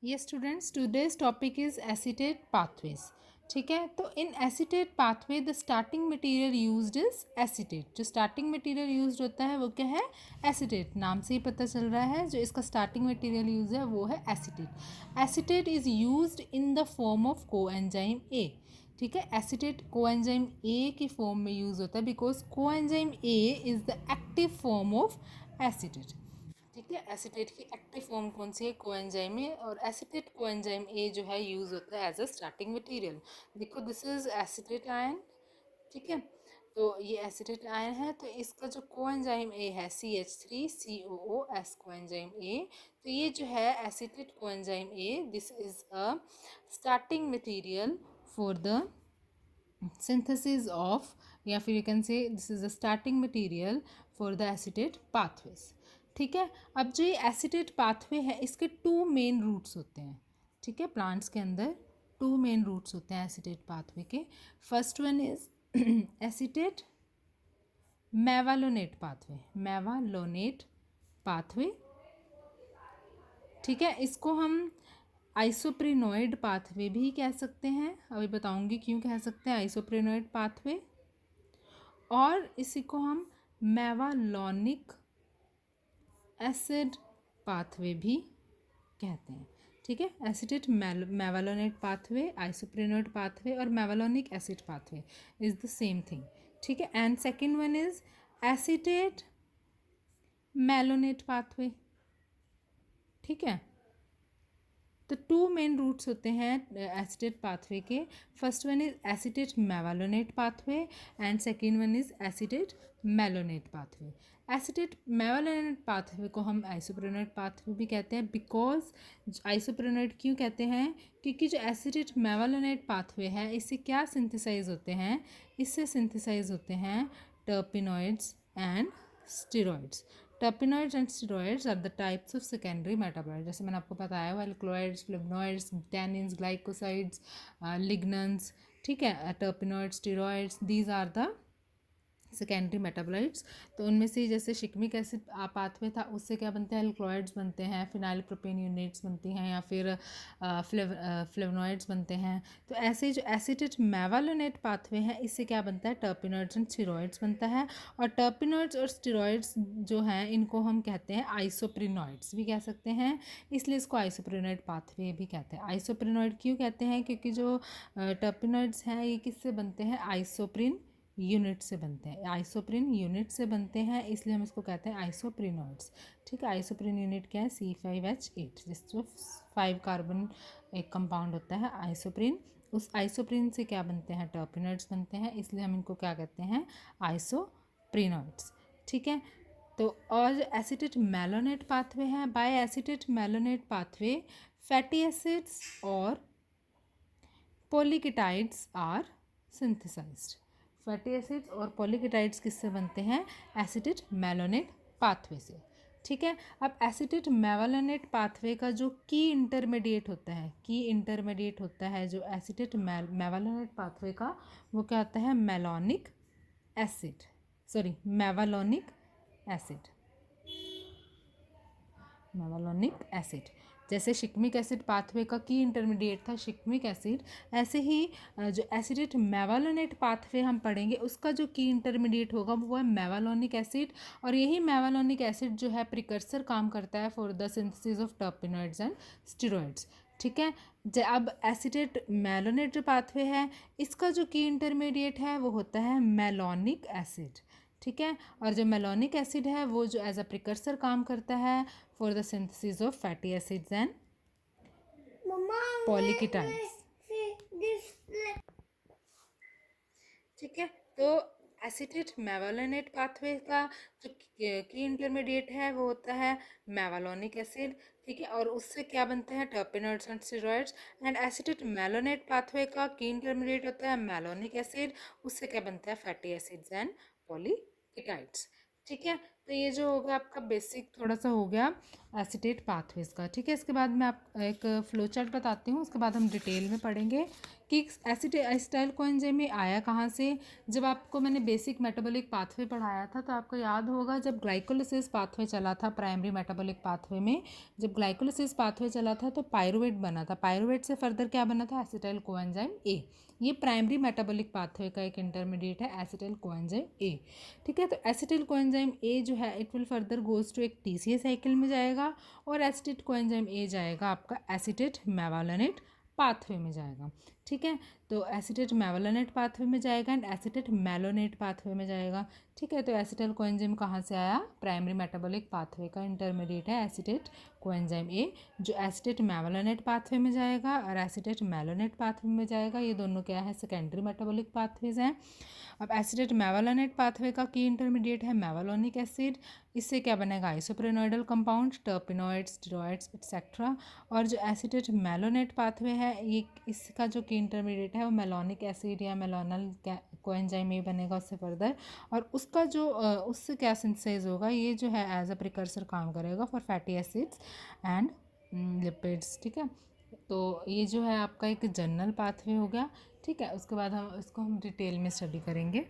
ये students today's topic is acetate pathways. ठीक है, तो in acetate pathway the starting material used is acetate. जो स्टार्टिंग मटेरियल यूज्ड होता है वो क्या है? एसिटेट। नाम से ही पता चल रहा है जो इसका स्टार्टिंग मटेरियल यूज है वो है acetate. Acetate is used in the form of coenzyme A. ठीक है, एसिटेट कोएंजाइम ए की फॉर्म में यूज होता है because coenzyme A is the active form of acetate. ठीक है, एसिटेट की एक्टिव फॉर्म कौन सी है? कोएंजाइम में। और एसिटेट कोएंजाइम ए जो है यूज होता है एज अ स्टार्टिंग मटेरियल। देखो दिस इज एसिटेट आयन। ठीक है, तो ये एसिटेट आयन है, तो इसका जो कोएंजाइम ए है CH3COOS कोएंजाइम ए, तो ये जो है acetate coenzyme A, this is a starting material for the synthesis of, या फिर you can say this is the starting material for the acetate pathways. ठीक है, अब जो ये एसिटेट पाथवे है इसके टू मेन रूट्स होते हैं। ठीक है, प्लांट्स के अंदर टू मेन रूट्स होते हैं एसिटेट पाथवे के। First one is acetate mevalonate pathway. Mevalonate pathway, ठीक है, इसको हम आइसोप्रिनोइड पाथवे भी कह सकते हैं। अभी बताऊंगी क्यों कह सकते हैं आइसोप्रिनोइड पाथवे। और इसी को हम मेवालोनिक एसिड पाथवे भी कहते हैं। ठीक है, acetate mevalonate pathway, isoprenoid pathway और mevalonic acid pathway is the same thing. ठीक है, and second one is acetate malonate pathway. ठीक है, तो टू मेन रूट्स होते हैं एसिटेट पाथवे के। First one is acetate mevalonate pathway and second one is acetate malonate pathway. Acetate mevalonate pathway को हम आइसोप्रोनेट पाथवे भी कहते हैं बिकॉज आइसोप्रोनेट क्यों कहते हैं? क्योंकि जो एसिटेट मेवालोनेट पाथवे है इससे क्या सिंथेसाइज होते हैं? इससे सिंथेसाइज होते हैं terpenoids and steroids. Terpenoids and steroids are the types of secondary metabolite. जैसे मैंने आपको बताया हुआ alkaloids, flavonoids, tannins, glycosides, lignans. ठीक है, terpenoids, steroids, these are the secondary metabolites. तो उनमें से जैसे शिकमिक एसिड पाथवे था उससे क्या बनते हैं? एल्क्लॉइड्स बनते हैं, फिनाइल प्रोपेन यूनिट्स बनती हैं, या फिर फ्लेवनॉइड्स बनते हैं। तो ऐसे जो एसिटेट मेवालोनेट पाथवे है इससे क्या बनता है? टर्पिनॉइड्स एंड स्टेरॉइड्स बनता है। और टर्पिनॉइड्स और स्टेरॉइड्स जो हैं इनको हम कहते हैं आइसोप्रिनॉइड्स भी कह सकते हैं, इसलिए इसको आइसोप्रिनॉइड पाथवे भी कहते हैं। आइसोप्रिनॉइड क्यों कहते हैं? क्योंकि जो टर्पिनॉइड्स हैं ये किससे बनते हैं? आइसोप्रिन यूनिट से बनते हैं। आइसोप्रिन यूनिट से बनते हैं इसलिए हम इसको कहते हैं आइसोप्रिनॉइड्स। ठीक है, आइसोप्रिन यूनिट क्या है? C5H8, जिसको 5 कार्बन एक कंपाउंड होता है आइसोप्रिन। उस आइसोप्रिन से क्या बनते हैं? टर्पिनॉइड्स बनते हैं, इसलिए हम इनको क्या कहते हैं? आइसोप्रिनॉइड्स। ठीक है, तो और एसिटेट मेलोनेट पाथवे है। By acetate malonate pathway fatty acids और polyketides are synthesized. Fatty acids और पॉलीकेटाइड्स किससे बनते हैं? एसिटेट मेलोनेट पाथवे से। ठीक है, अब एसिटेट मेवालोनेट पाथवे का जो की इंटरमीडिएट होता है, की इंटरमीडिएट होता है जो एसिटेट मेवालोनेट पाथवे का, वो क्या होता है? Malonic acid, sorry mevalonic acid. Mevalonic acid, जैसे शिकमिक एसिड पाथवे का की इंटरमीडिएट था शिकमिक एसिड, ऐसे ही जो एसिडेट मेवालोनेट पाथवे हम पढ़ेंगे उसका जो की इंटरमीडिएट होगा वो है मेवालोनिक एसिड। और यही मेवालोनिक एसिड जो है प्रिकर्सर काम करता है for the synthesis of terpenoids and steroids. ठीक है, अब एसिडेट मेलोनेट जो पाथवे है इसका जो की इंटरमीडिएट है वो होता है मेलोनिक एसिड। ठीक है, और जो मेलोनिक एसिड है वो जो एज अ प्रिकर्सर काम करता है for the synthesis of fatty acids and polyketides. ठीक है, तो एसिटेट मेवालोनेट पाथवे का जो की इंटरमीडिएट है वो होता है मेवालोनिक एसिड। ठीक है, और उससे क्या बनते हैं? Terpenoids and steroids. And acetate malonate pathway का की इंटरमीडिएट होता है मेलोनिक एसिड, उससे क्या बनता है? Fatty acids and polyketides. ठीक है, तो ये जो हो गया आपका बेसिक थोड़ा सा हो गया एसीटेट पाथवेज का। ठीक है, इसके बाद मैं आप एक फ्लो चार्ट बताती हूँ, उसके बाद हम डिटेल में पढ़ेंगे कि एसिटाइल कोएंजाइम में आया कहाँ से। जब आपको मैंने बेसिक मेटाबॉलिक पाथवे पढ़ाया था तो आपको याद होगा जब ग्लाइकोलिसिस पाथवे चला था प्राइमरी मेटाबॉलिक पाथवे में, जब ग्लाइकोलिसिस पाथवे चला था तो पायरुवेट बना था, पायरुवेट से फर्दर क्या बना था, एसिटाइल कोएंजाइम ए। ये प्राइमरी मेटाबॉलिक पाथवे का एक इंटरमीडिएट है एसिटाइल कोएंजाइम ए। ठीक है, तो एसिटाइल कोएंजाइम ए जो है it will further goes to एक टीसीए साइकिल में जाएगा और एसिटेट कोएंजाइम ए जाएगा आपका एसिटेट मेवालानेट पाथवे में जाएगा। ठीक है, तो एसिटेट मेवालानेट पाथवे में जाएगा एंड एसिटेट मेलोनेट पाथवे में जाएगा। ठीक है, तो एसिटाइल कोएंजाइम कहाँ से आया, प्राइमरी मेटाबॉलिक पाथवे का इंटरमीडिएट है एसिटेट कोएंजाइम ए, जो एसिटेट मेवालानेट पाथवे में जाएगा और एसिटेट मेलोनेट पाथवे में जाएगा। ये दोनों क्या है, सेकेंडरी मेटाबॉलिक पाथवेज हैं। अब एसिटेट मेवालानेट पाथवे का की इंटरमीडिएट है मेवालोनिक एसिड, इससे क्या बनेगा, आइसोप्रेनोइडल कंपाउंड, टर्पिनोइड्स, स्टेरॉइड्स एक्सेट्रा। और जो एसिटेट मेलोनेट पाथवे है ये इसका जो की इंटरमीडिएट है वो मेलोनिक एसिड या मेलोनल कोएंजाइम ए बनेगा उससे फर्दर, और उसका जो उससे क्या सिंथेसाइज होगा, ये जो है एज अ प्रिकर्सर काम करेगा for fatty acids and lipids. ठीक है, तो ये जो है आपका एक जनरल पाथवे हो गया। ठीक है, उसके बाद हम इसको डिटेल में स्टडी करेंगे।